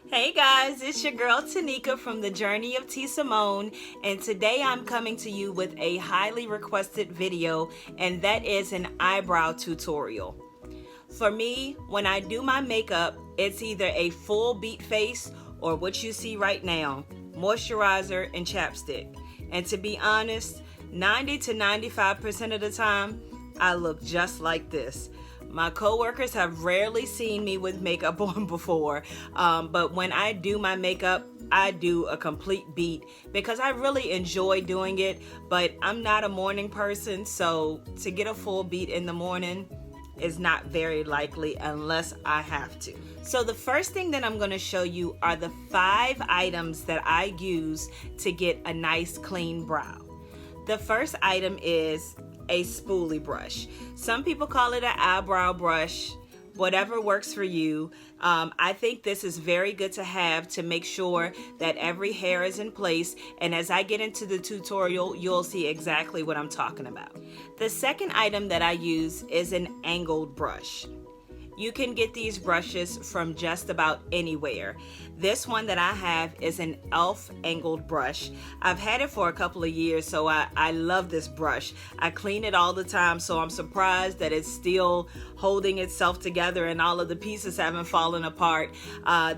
Hey guys, it's your girl Tanika from the Journey of Tsamone, and today I'm coming to you with a highly requested video, and that is an eyebrow tutorial. For me, when I do my makeup, it's either a full beat face or what you see right now, moisturizer and chapstick. And to be honest, 90 to 95% of the time, I look just like this. My coworkers have rarely seen me with makeup on before, but when I do my makeup, I do a complete beat because I really enjoy doing it, but I'm not a morning person, so to get a full beat in the morning is not very likely unless I have to. So the first thing that I'm going to show you are the 5 items that I use to get a nice clean brow. The first item is a spoolie brush. Some people call it an eyebrow brush, whatever works for you. I think this is very good to have to make sure that every hair is in place, and as I get into the tutorial, you'll see exactly what I'm talking about. The second item that I use is an angled brush. You can get these brushes from just about anywhere. This one that I have is an e.l.f. angled brush. I've had it for a couple of years, so I love this brush. I clean it all the time, so I'm surprised that it's still holding itself together and all of the pieces haven't fallen apart.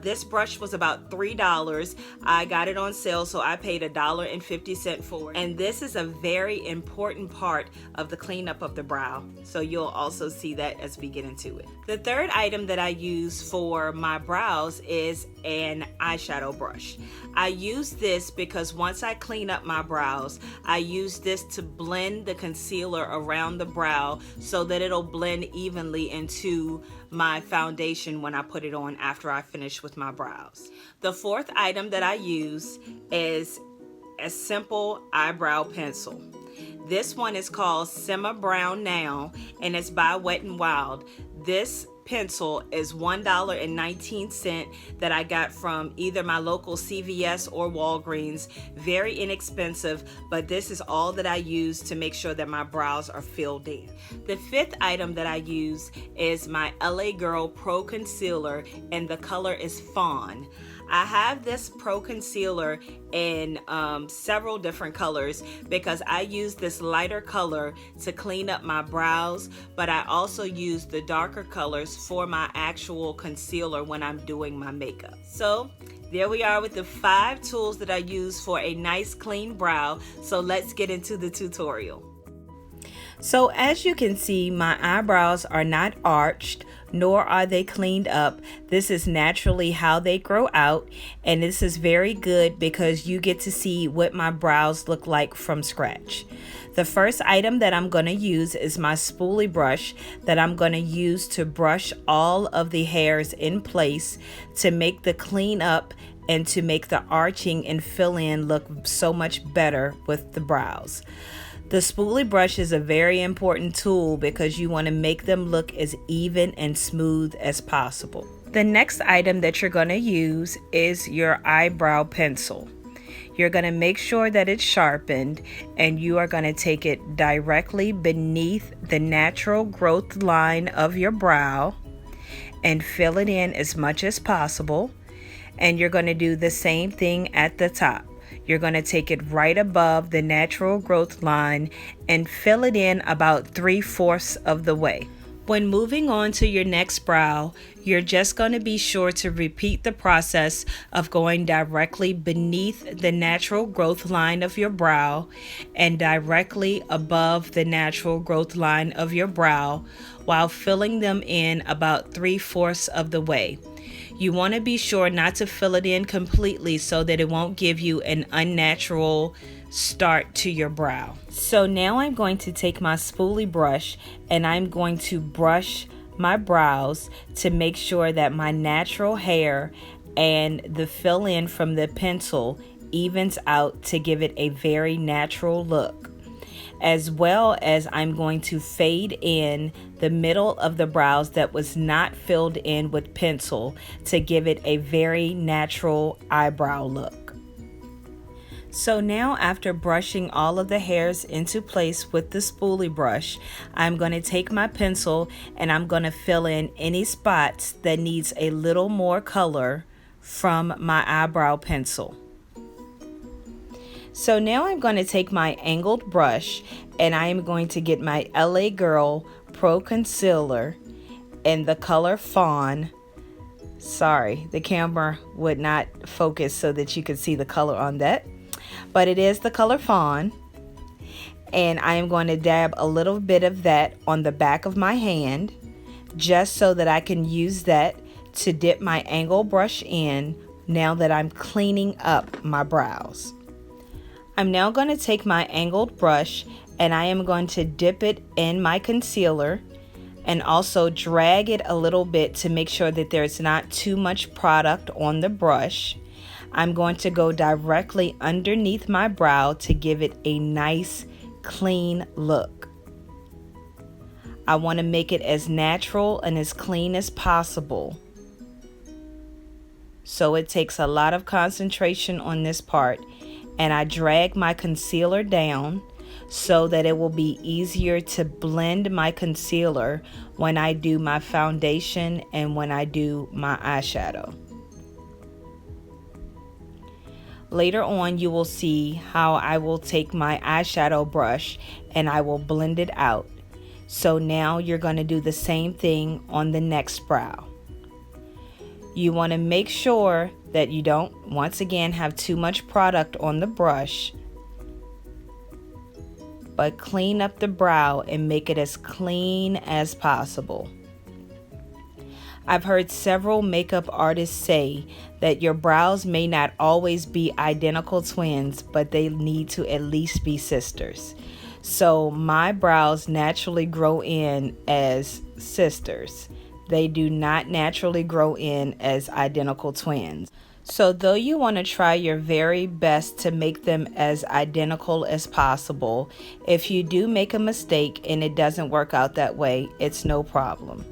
This brush was about $3. I got it on sale, so I paid $1.50 for it. And this is a very important part of the cleanup of the brow, so you'll also see that as we get into it. The third item that I use for my brows is an eyeshadow brush. I use this because once I clean up my brows, I use this to blend the concealer around the brow so that it'll blend evenly into my foundation when I put it on after I finish with my brows. The fourth item that I use is a simple eyebrow pencil. This one is called Simmer Brown Now, and it's by Wet n Wild. This pencil is $1.19 that I got from either my local CVS or Walgreens. Very inexpensive, but this is all that I use to make sure that my brows are filled in. The fifth item that I use is my LA Girl Pro Concealer, and the color is Fawn. I have this Pro Concealer in several different colors because I use this lighter color to clean up my brows, but I also use the darker colors for my actual concealer when I'm doing my makeup. So there we are with the 5 tools that I use for a nice clean brow. So let's get into the tutorial. So as you can see, my eyebrows are not arched, nor are they cleaned up. This is naturally how they grow out, and this is very good because you get to see what my brows look like from scratch. The first item that I'm going to use is my spoolie brush that I'm going to use to brush all of the hairs in place to make the cleanup and to make the arching and fill in look so much better with the brows. The spoolie brush is a very important tool because you want to make them look as even and smooth as possible. The next item that you're going to use is your eyebrow pencil. You're going to make sure that it's sharpened, and you are going to take it directly beneath the natural growth line of your brow and fill it in as much as possible. And you're going to do the same thing at the top. You're going to take it right above the natural growth line and fill it in about 3/4 of the way. When moving on to your next brow, you're just going to be sure to repeat the process of going directly beneath the natural growth line of your brow and directly above the natural growth line of your brow while filling them in about 3/4 of the way. You want to be sure not to fill it in completely so that it won't give you an unnatural start to your brow. So now I'm going to take my spoolie brush and I'm going to brush my brows to make sure that my natural hair and the fill in from the pencil evens out to give it a very natural look. As well as I'm going to fade in the middle of the brows that was not filled in with pencil to give it a very natural eyebrow look. So now, after brushing all of the hairs into place with the spoolie brush, I'm going to take my pencil and I'm going to fill in any spots that needs a little more color from my eyebrow pencil. So now I'm going to take my angled brush and I am going to get my LA Girl Pro Concealer in the color Fawn. Sorry, the camera would not focus so that you could see the color on that, but it is the color Fawn. And I am going to dab a little bit of that on the back of my hand, just so that I can use that to dip my angled brush in now that I'm cleaning up my brows. I'm now going to take my angled brush and I am going to dip it in my concealer and also drag it a little bit to make sure that there's not too much product on the brush. I'm going to go directly underneath my brow to give it a nice clean look. I want to make it as natural and as clean as possible. So it takes a lot of concentration on this part, and I drag my concealer down so that it will be easier to blend my concealer when I do my foundation and when I do my eyeshadow. Later on, you will see how I will take my eyeshadow brush and I will blend it out. So now you're going to do the same thing on the next brow. You want to make sure that you don't, once again, have too much product on the brush, but clean up the brow and make it as clean as possible. I've heard several makeup artists say that your brows may not always be identical twins, but they need to at least be sisters. So my brows naturally grow in as sisters. They do not naturally grow in as identical twins. So though you want to try your very best to make them as identical as possible, if you do make a mistake and it doesn't work out that way, it's no problem.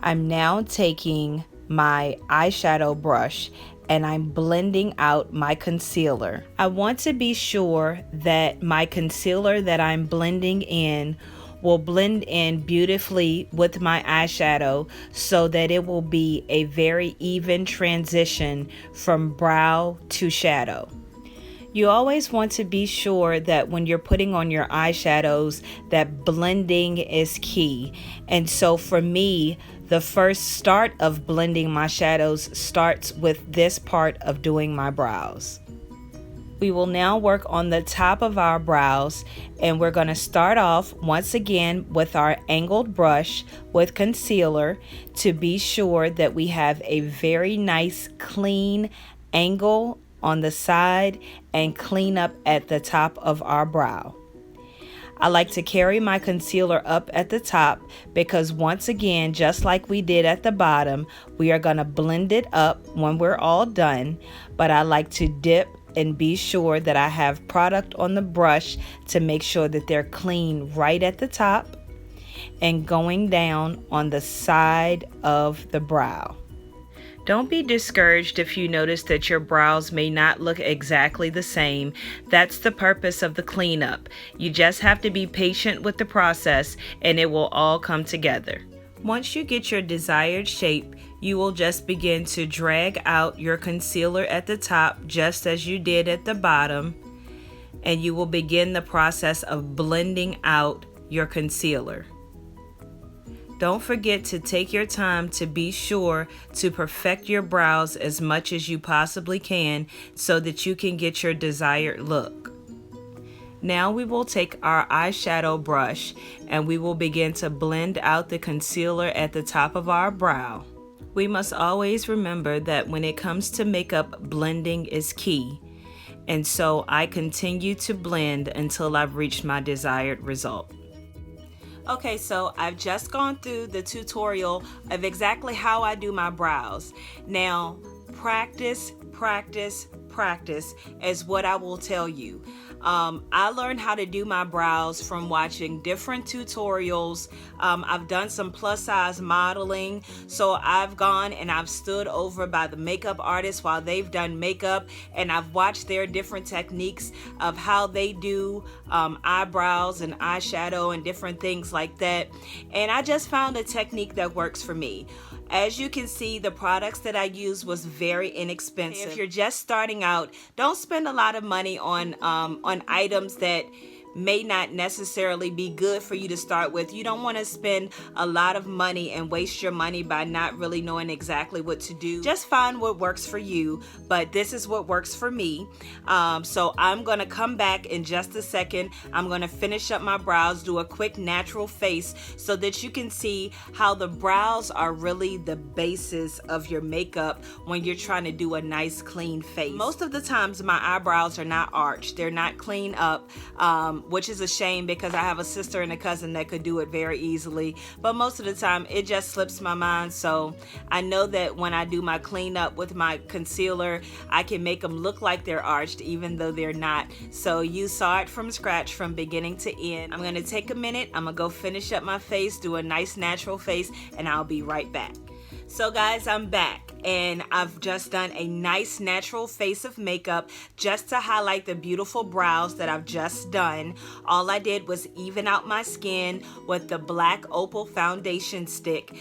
I'm now taking my eyeshadow brush and I'm blending out my concealer. I want to be sure that my concealer that I'm blending in will blend in beautifully with my eyeshadow so that it will be a very even transition from brow to shadow. You always want to be sure that when you're putting on your eyeshadows that blending is key. And so for me, the first start of blending my shadows starts with this part of doing my brows. We will now work on the top of our brows, and we're going to start off once again with our angled brush with concealer to be sure that we have a very nice clean angle on the side and clean up at the top of our brow. I like to carry my concealer up at the top because once again, just like we did at the bottom, we are going to blend it up when we're all done, but I like to dip and be sure that I have product on the brush to make sure that they're clean right at the top and going down on the side of the brow. Don't be discouraged if you notice that your brows may not look exactly the same. That's the purpose of the cleanup. You just have to be patient with the process and it will all come together. Once you get your desired shape, you will just begin to drag out your concealer at the top just as you did at the bottom, and you will begin the process of blending out your concealer. Don't forget to take your time to be sure to perfect your brows as much as you possibly can so that you can get your desired look. Now we will take our eyeshadow brush and we will begin to blend out the concealer at the top of our brow. We must always remember that when it comes to makeup, blending is key. And so I continue to blend until I've reached my desired result. Okay, so I've just gone through the tutorial of exactly how I do my brows. Now, practice, practice, practice is what I will tell you. I learned how to do my brows from watching different tutorials. I've done some plus size modeling, so I've gone and I've stood over by the makeup artists while they've done makeup, and I've watched their different techniques of how they do eyebrows and eyeshadow and different things like that, and I just found a technique that works for me. As you can see, the products that I used was very inexpensive. If you're just starting out, don't spend a lot of money on items that may not necessarily be good for you to start with. You don't want to spend a lot of money and waste your money by not really knowing exactly what to do. Just find what works for you, but this is what works for me. So I'm going to come back in just a second. I'm going to finish up my brows, do a quick natural face so that you can see how the brows are really the basis of your makeup when you're trying to do a nice clean face. Most of the times my eyebrows are not arched. They're not clean up, which is a shame because I have a sister and a cousin that could do it very easily, but most of the time it just slips my mind. So I know that when I do my cleanup with my concealer, I can make them look like they're arched even though they're not. So you saw it from scratch from beginning to end. I'm gonna take a minute, I'm gonna go finish up my face, do a nice natural face, and I'll be right back. So guys, I'm back and I've just done a nice natural face of makeup just to highlight the beautiful brows that I've just done. All I did was even out my skin with the black opal foundation stick.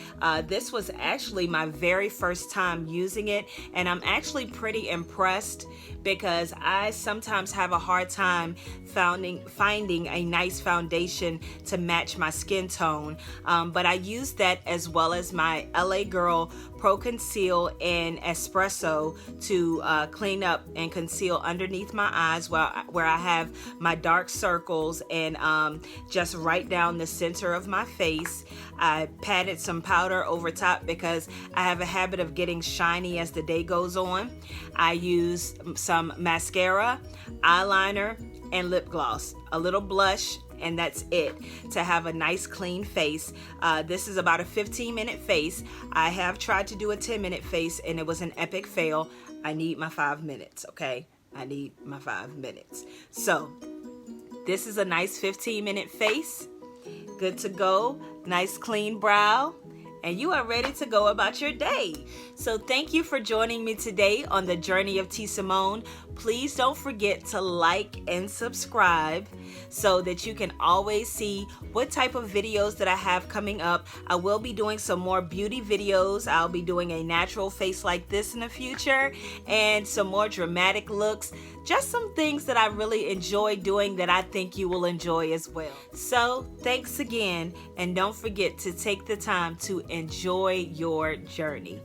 This was actually my very first time using it, and I'm actually pretty impressed because I sometimes have a hard time finding a nice foundation to match my skin tone. But I used that as well as my LA Girl Pro Conceal and Espresso to clean up and conceal underneath my eyes where I have my dark circles, and just right down the center of my face. I patted some powder over top because I have a habit of getting shiny as the day goes on. I used some mascara, eyeliner, and lip gloss, a little blush, and that's it to have a nice clean face. This is about a 15-minute face. I have tried to do a 10-minute face and it was an epic fail. I need my 5 minutes, okay? I need my 5 minutes. So this is a nice 15-minute face. Good to go. Nice clean brow. And you are ready to go about your day. So thank you for joining me today on the journey of Tsamone. Please don't forget to like and subscribe so that you can always see what type of videos that I have coming up. I will be doing some more beauty videos. I'll be doing a natural face like this in the future and some more dramatic looks. Just some things that I really enjoy doing that I think you will enjoy as well. So thanks again, and don't forget to take the time to enjoy your journey.